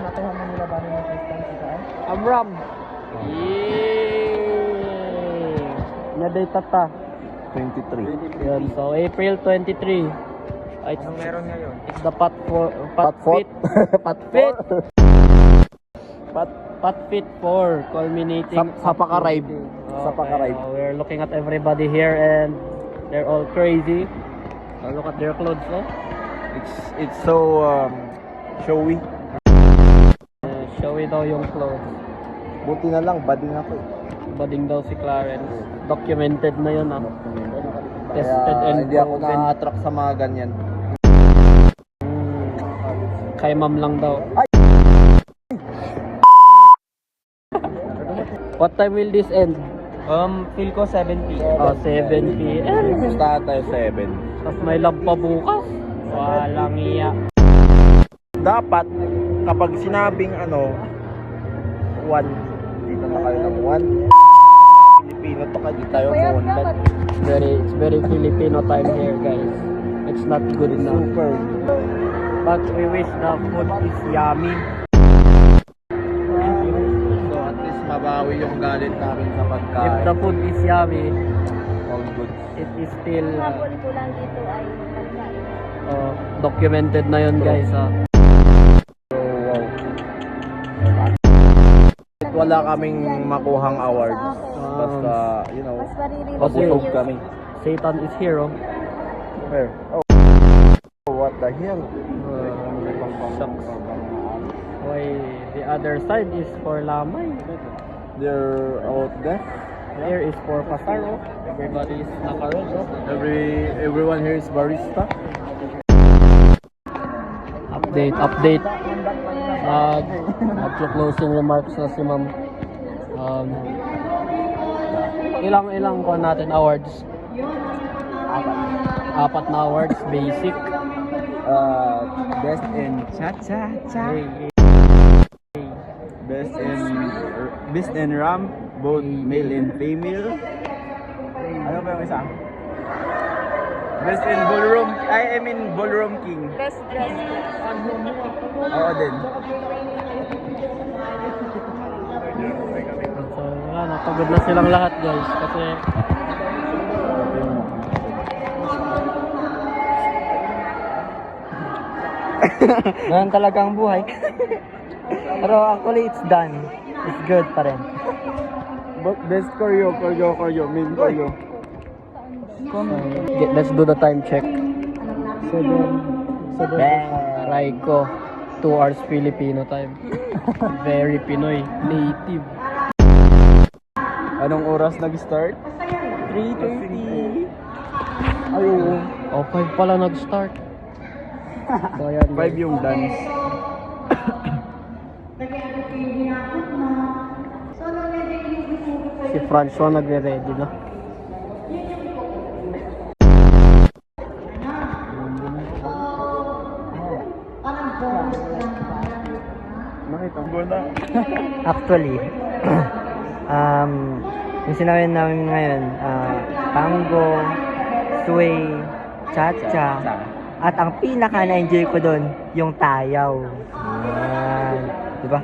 Nakuha mo nila ba rin yung first time sa Amram. Yay! Naday tata. 23. Yun, so April 23. It's, Anong meron ngayon? it's the pot fit. Pat Fit. Pat Pot fit 4 culminating Sa paka-ride. Sa Okay, paka-ride. we're looking at everybody here and they're all crazy. Look at their clothes, oh. It's so showy. Showy daw yung clothes. Buti na lang, bading ako eh. Bading daw si Clarence. Documented na yun, ah. Kaya Tested and hindi ako proven. na-attract sa mga ganyan. Kay ma'am lang daw. What time will this end? Feel ko 7 p.m. Oh, 7 p.m. Basta tayo 7. Tapos may lab pa bukas. Walang iya. Dapat, kapag sinabing 1, dito na kayo ng 1. Pilipino to ka, di tayo content. It's very Filipino time here, guys. It's not good enough. Super. But we wish the food is yummy. So at least mabawi yung galit namin sa pagkain. If the food is yummy, All good. it is still Habol ko lang dito ay pagkain. documented na yun, guys. So wow. Wala kaming makuhang awards. Basta, Mas maririnig mabusog yun. kami. Satan is here, oh. Where? Oh, what the hell? Shucks. Why the other side is for lamay. They're out there. Here is for pasaro. Everybody is nakarod, oh. Everyone here is barista. Update. Nag-closing remarks na si ma'am. Ilang ko natin awards? Apat na awards, basic. Best in cha-cha-cha. Best in ram, both male and female. Ano ba yung isa? Best in ballroom, I mean ballroom king. Best dress. Oo din. So wala, napagod na silang lahat, guys. Kasi Ganun talaga ang buhay. Pero actually it's done. It's good pa rin. But best choreo, main choreo. let's do the time check. 7. Raiko, 2 hours Filipino time. Very Pinoy, native. Anong oras nag-start? 3:30. Ayun. 5 pala nag-start. So ayan, 5 yung dance. si Francois nagre-ready na. Nakita ko na. Actually, yung sinabi namin ngayon, tango, sway, cha-cha, at ang pinaka na-enjoy ko doon, yung tayaw. Yan. Diba?